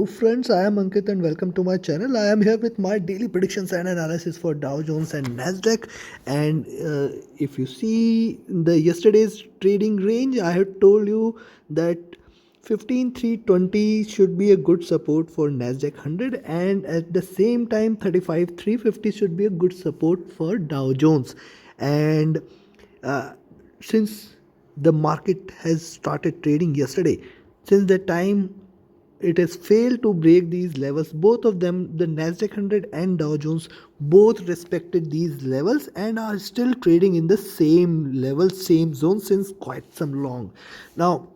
Friends, I am Ankit and welcome to my channel. I am here with my daily predictions and analysis for Dow Jones and Nasdaq. And if you see the yesterday's trading range, I had told you that 15,320 should be a good support for Nasdaq 100, and at the same time 35,350 should be a good support for Dow Jones. And since the market has started trading yesterday, since that time it has failed to break these levels. Both of them, the Nasdaq 100 and Dow Jones, both respected these levels and are still trading in the same level, same zone since quite some long. Now,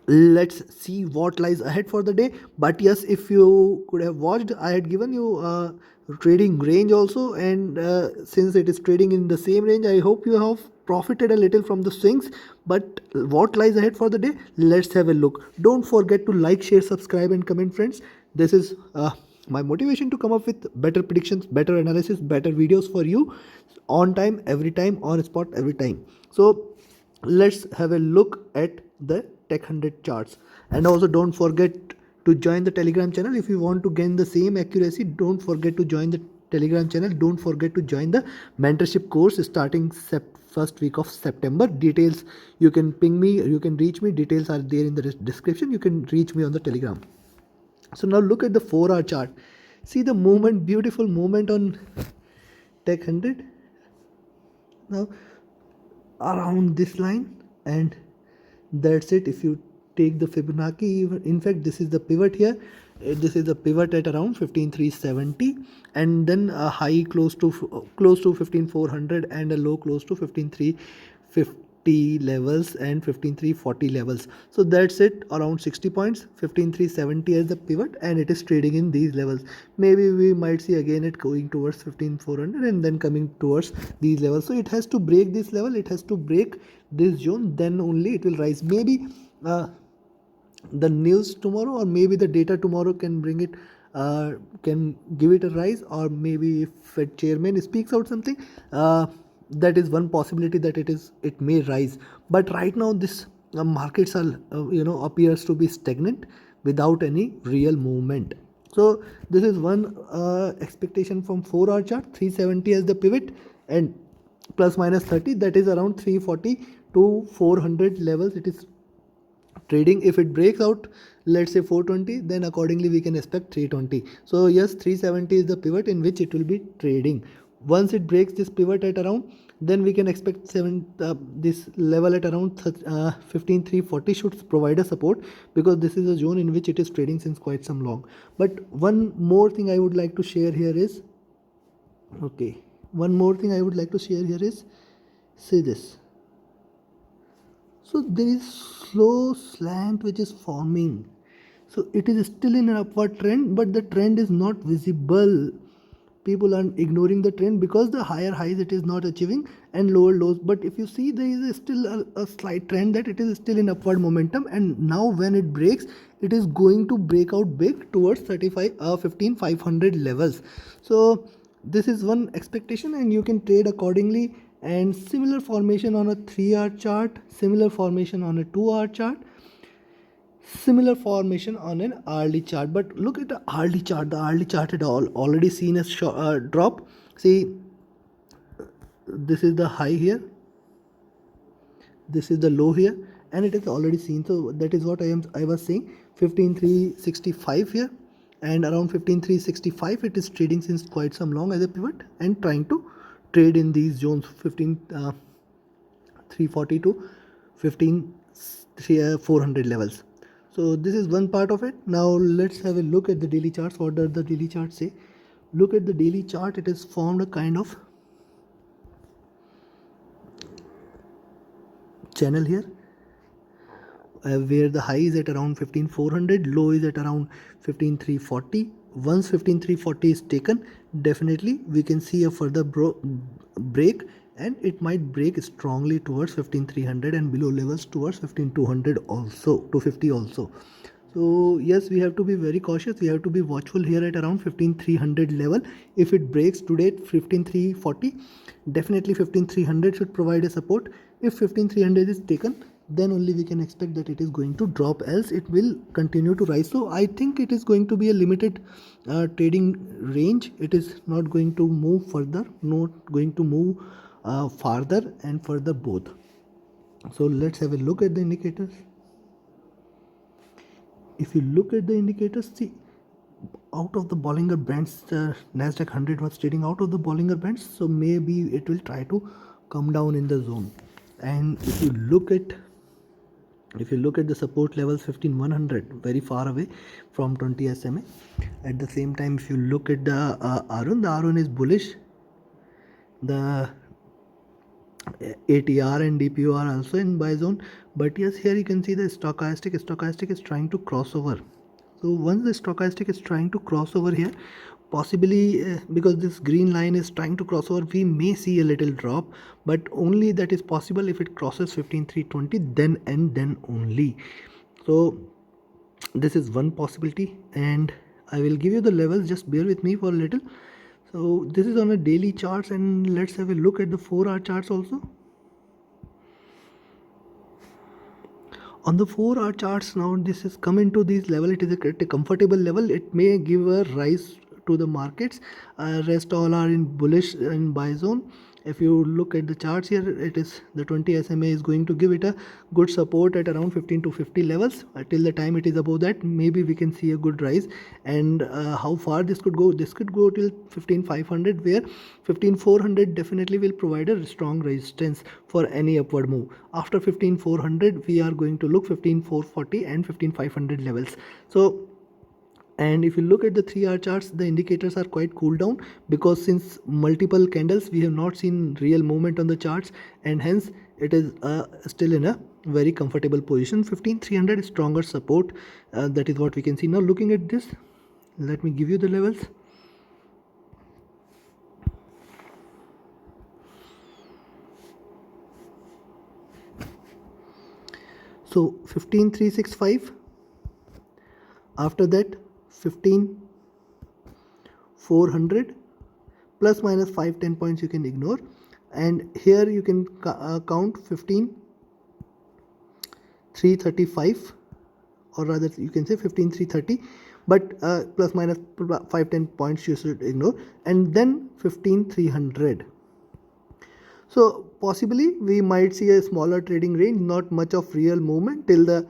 let's see what lies ahead for the day. But yes, if you could have watched, I had given you a trading range also, and since it is trading in the same range, I hope you have profited a little from the swings. But what lies ahead for the day, let's have a look. Don't forget to like, share, subscribe and comment, friends. This is my motivation to come up with better predictions, better analysis, better videos for you, on time, every time, on spot, every time. So let's have a look at the Tech 100 charts. And also don't forget to join the Telegram channel if you want to gain the same accuracy. Don't forget to join the Telegram channel. Don't forget to join the mentorship course starting first week of September. Details, you can ping me, you can reach me. Details are there in the description. You can reach me on the Telegram. So now look at the 4-hour chart. See the movement, beautiful movement on Tech 100. Now around this line, and that's it. If you take the Fibonacci, in fact this is the pivot here. This is the pivot at around 15,370, and then a high close to 15,400 and a low close to 15,350 levels and 15,340 levels. So that's it, around 60 points, 15,370 as the pivot, and it is trading in these levels. Maybe we might see again it going towards 15,400 and then coming towards these levels. So it has to break this level, it has to break this zone, then only it will rise. Maybe the news tomorrow or maybe the data tomorrow can bring it, can give it a rise, or maybe if Fed chairman speaks out something, that is one possibility that it may rise. But right now this markets are appears to be stagnant without any real movement. So this is one expectation from 4-hour chart. 370 as the pivot and plus minus 30, that is around 340 to 400 levels it is trading. If it breaks out, let's say 420, then accordingly we can expect 320. So yes, 370 is the pivot in which it will be trading. Once it breaks this pivot at around, then we can expect this level at around 15,340 should provide a support, because this is a zone in which it is trading since quite some long. But one more thing I would like to share here is, see this. So there is slow slant which is forming. So it is still in an upward trend, but the trend is not visible. People are ignoring the trend because the higher highs it is not achieving and lower lows. But if you see, there is still a slight trend that it is still in upward momentum, and now when it breaks, it is going to break out big towards 15,500 levels. So this is one expectation and you can trade accordingly. And similar formation on a 3-hour chart, similar formation on a 2-hour chart, similar formation on an hourly chart. But look at the hourly chart. The hourly chart had already seen a drop. See, this is the high here, this is the low here, and it is already seen. So that is what I was saying, 15,365 here, and around 15,365 it is trading since quite some long as a pivot and trying to trade in these zones, 15,340 to 15,400 levels. So this is one part of it. Now let's have a look at the daily charts. What does the daily chart say? Look at the daily chart. It has formed a kind of channel here, where the high is at around 15,400, low is at around 15,340. Once 15,340 is taken, definitely we can see a further break, and it might break strongly towards 15,300 and below levels towards 15,200 also, 250 also. So yes, we have to be very cautious. We have to be watchful here at around 15,300 level. If it breaks today at 15,340, definitely 15,300 should provide a support. If 15,300 is taken, then only we can expect that it is going to drop, else it will continue to rise. So I think it is going to be a limited trading range. It is not going to move further, not going to move farther and further both. So let's have a look at the indicators. If you look at the indicators, see, out of the Bollinger Bands, the Nasdaq 100 was trading out of the Bollinger Bands, so maybe it will try to come down in the zone. And if you look at the support levels 15100, very far away from 20 SMA. At the same time, if you look at the RON is bullish. The ATR and DPO are also in buy zone, but yes, here you can see the stochastic is trying to cross over. So once the stochastic is trying to cross over here, possibly because this green line is trying to cross over, we may see a little drop, but only that is possible if it crosses 15320, then and then only. So this is one possibility, and I will give you the levels, just bear with me for a little. So this is on a daily charts, and let's have a look at the 4-hour charts also. On the 4-hour charts, now this has come into this level. It is a comfortable level. It may give a rise to the markets. Rest all are in bullish and buy zone. If you look at the charts here, it is the 20 SMA is going to give it a good support at around 15 to 50 levels. Till the time it is above that, maybe we can see a good rise. And how far this could go? This could go till 15500, where 15400 definitely will provide a strong resistance for any upward move. After 15400, we are going to look 15440 and 15500 levels. So, and if you look at the 3-hour charts, the indicators are quite cool down, because since multiple candles we have not seen real movement on the charts, and hence it is still in a very comfortable position. 15300 is stronger support, that is what we can see. Now looking at this, let me give you the levels. So 15365, after that 15400, plus minus 5-10 points you can ignore, and here you can count 15335, or rather you can say 15330, but plus minus 5-10 points you should ignore, and then 15300. So possibly we might see a smaller trading range, not much of real movement till the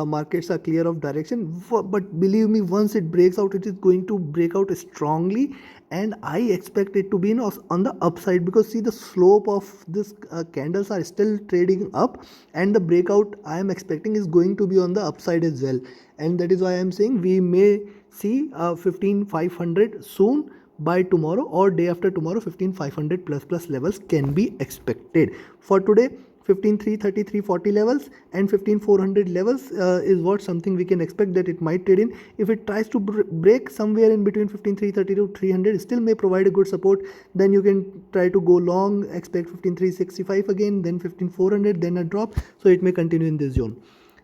markets are clear of direction. But believe me, once it breaks out, it is going to break out strongly, and I expect it to be on the upside, because see, the slope of this candles are still trading up, and the breakout I am expecting is going to be on the upside as well. And that is why I am saying we may see 15500 soon. By tomorrow or day after tomorrow, 15500 plus levels can be expected. For today, 15330, 340 levels and 15400 levels is what something we can expect that it might trade in. If it tries to break somewhere in between 15330 to 300, still may provide a good support. Then you can try to go long, expect 15365 again, then 15400, then a drop. So it may continue in this zone.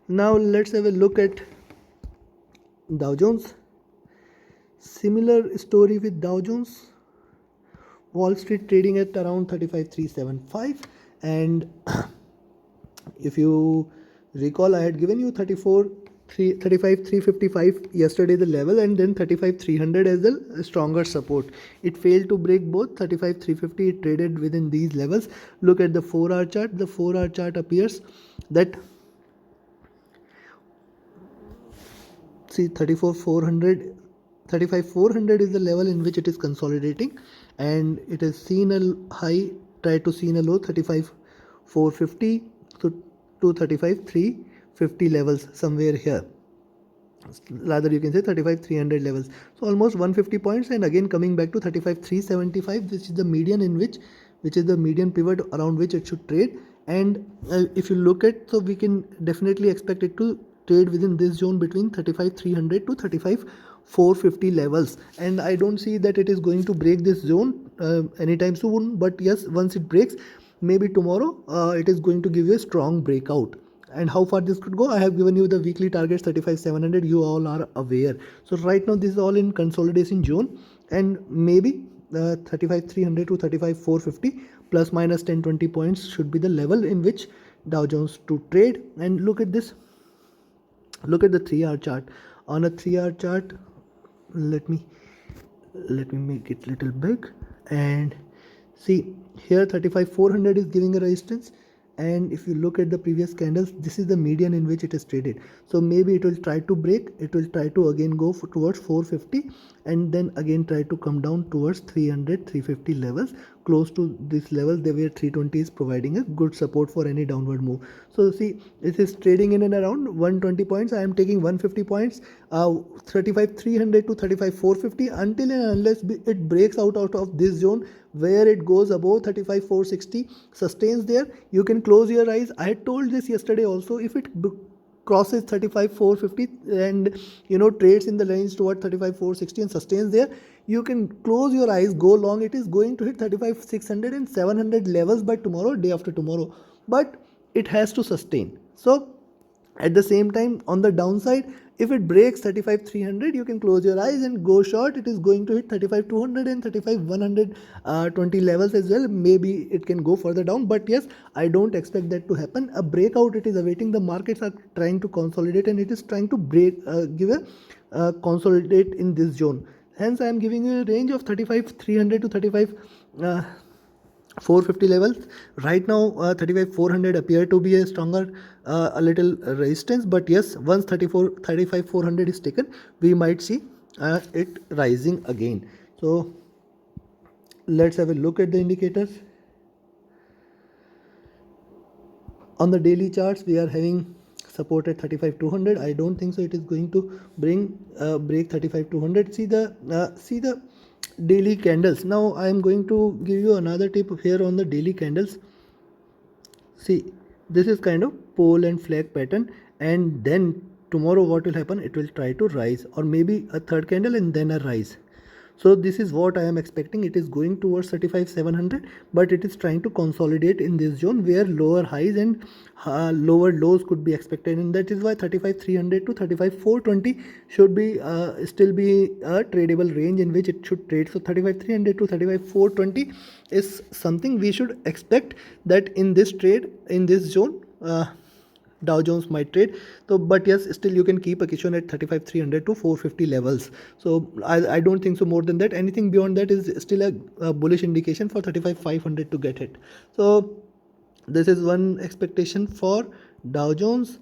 Now let's have a look at Dow Jones. Similar story with Dow Jones. Wall Street trading at around 35375, and if you recall, I had given you 35355 yesterday the level, and then 35300 as the stronger support. It failed to break both. 35350 it traded within these levels. Look at the 4-hour chart. The 4-hour chart appears that, see, 35400 is the level in which it is consolidating, and it has seen a high, tried to see a low, 35450 to 35350 levels somewhere here. Rather you can say 35300 levels. So almost 150 points, and again coming back to 35375, which is the median which is the median pivot around which it should trade. And if you look at, so we can definitely expect it to trade within this zone between 35300 to 35450 levels, and I don't see that it is going to break this zone anytime soon. But yes, once it breaks, maybe tomorrow it is going to give you a strong breakout. And how far this could go, I have given you the weekly targets 35700, you all are aware. So right now this is all in consolidation zone, and maybe 35300 to 35450 plus minus 10-20 points should be the level in which Dow Jones to trade. And look at this, look at the 3-hour chart. On a 3-hour chart, let me make it little big, and see here 35,400 is giving a resistance, and if you look at the previous candles, this is the median in which it is traded. So maybe it will try to break, it will try to again go towards 450, and then again try to come down towards 300 350 levels. Close to this level, they were 320 is providing a good support for any downward move. So see, it is trading in and around 120 points. I am taking 150 points, 35,300 to 35,450, until and unless it breaks out of this zone where it goes above 35,460, sustains there, you can close your eyes. I had told this yesterday also. If it crosses 35,450 and trades in the range toward 35,460 and sustains there, you can close your eyes, go long. It is going to hit 35,600 and 700 levels by tomorrow, day after tomorrow, but it has to sustain. So at the same time, on the downside, if it breaks 35,300, you can close your eyes and go short. It is going to hit 35,200 and 35,120 levels as well. Maybe it can go further down, but yes, I don't expect that to happen. A breakout it is awaiting. The markets are trying to consolidate, and it is trying to give a consolidate in this zone. Hence, I am giving you a range of 35,300 to 35,450 levels. Right now, 35,400 appear to be a stronger, a little resistance. But yes, once 35,400 is taken, we might see it rising again. So let's have a look at the indicators. On the daily charts, we are having support at 35,200. I don't think so it is going to break 35,200. See the daily candles. Now I am going to give you another tip here on the daily candles. See, this is kind of pole and flag pattern, and then tomorrow what will happen? It will try to rise, or maybe a third candle and then a rise. So this is what I am expecting. It is going towards 35,700, but it is trying to consolidate in this zone where lower highs and lower lows could be expected, and that is why 35,300 to 35,420 should be still be a tradable range in which it should trade. So 35,300 to 35,420 is something we should expect that in this trade, in this zone, Dow Jones might trade. So, but yes, still you can keep a cushion at 35,300 to 450 levels. So I don't think so more than that. Anything beyond that is still a bullish indication for 35,500 to get hit. So this is one expectation for Dow Jones.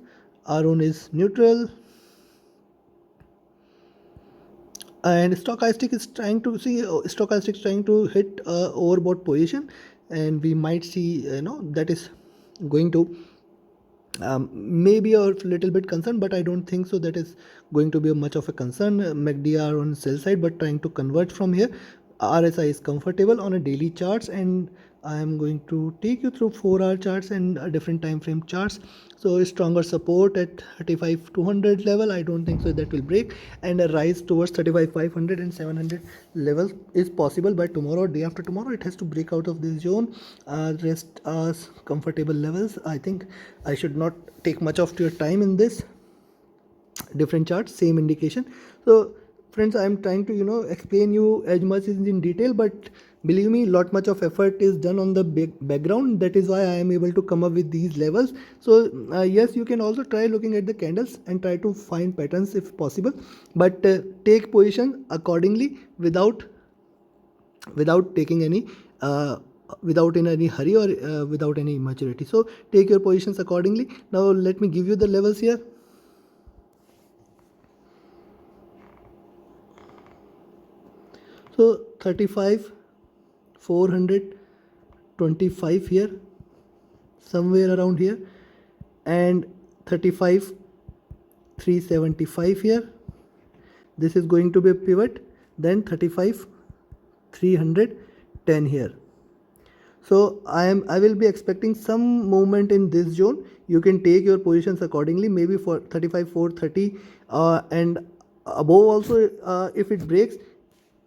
RON is neutral, and stochastic is trying to hit overbought position, and we might see that is going to maybe a little bit concerned, but I don't think so that is going to be much of a concern. MACD are on sell side, but trying to convert from here. RSI is comfortable on a daily charts, and I am going to take you through 4-hour charts and different time frame charts. So stronger support at 35,200 level. I don't think so that will break, and a rise towards 35,500 and 700 levels is possible by tomorrow, day after tomorrow. It has to break out of this zone. Rest as comfortable levels. I think I should not take much of your time in this. Different charts, same indication. So friends, I am trying to explain you as much as in detail, but believe me, lot much of effort is done on the background. That is why I am able to come up with these levels. So yes, you can also try looking at the candles and try to find patterns if possible, but take position accordingly without taking any without in any hurry or without any immaturity. So take your positions accordingly. Now let me give you the levels here. So 35,425 here, somewhere around here, and 35,375 here. This is going to be a pivot. Then 35,310 here. So I will be expecting some movement in this zone. You can take your positions accordingly, maybe for 35,430 and above also. If it breaks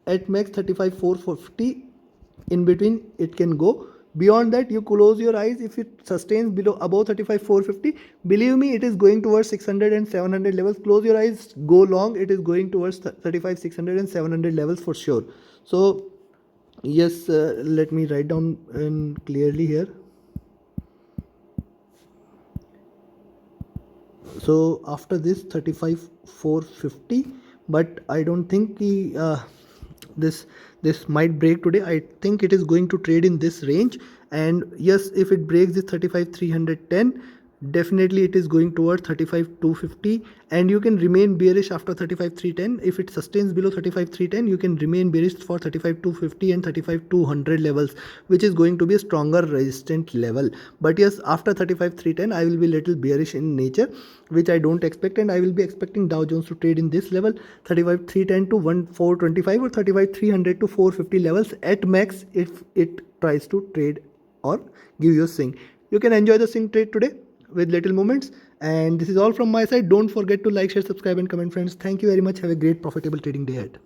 at max 35,450, in between it can go. Beyond that, you close your eyes. If it sustains above 35,450, believe me, it is going towards 600 and 700 levels. Close your eyes, go long. It is going towards 35,600 and 700 levels for sure. So yes, let me write down clearly here. So after this 35,450, but I don't think this might break today. I think it is going to trade in this range, and yes, if it breaks this 35,310, definitely it is going towards 35,250, and you can remain bearish after 35,310. If it sustains below 35,310, you can remain bearish for 35,250 and 35,200 levels, which is going to be a stronger resistant level. But yes, after 35,310 I will be little bearish in nature, which I don't expect, and I will be expecting Dow Jones to trade in this level 35,310 to 1425 or 35,300 to 450 levels at max if it tries to trade or give you a swing. You can enjoy the swing trade today with little movements. And this is all from my side. Don't forget to like, share, subscribe and comment, friends. Thank you very much. Have a great profitable trading day ahead.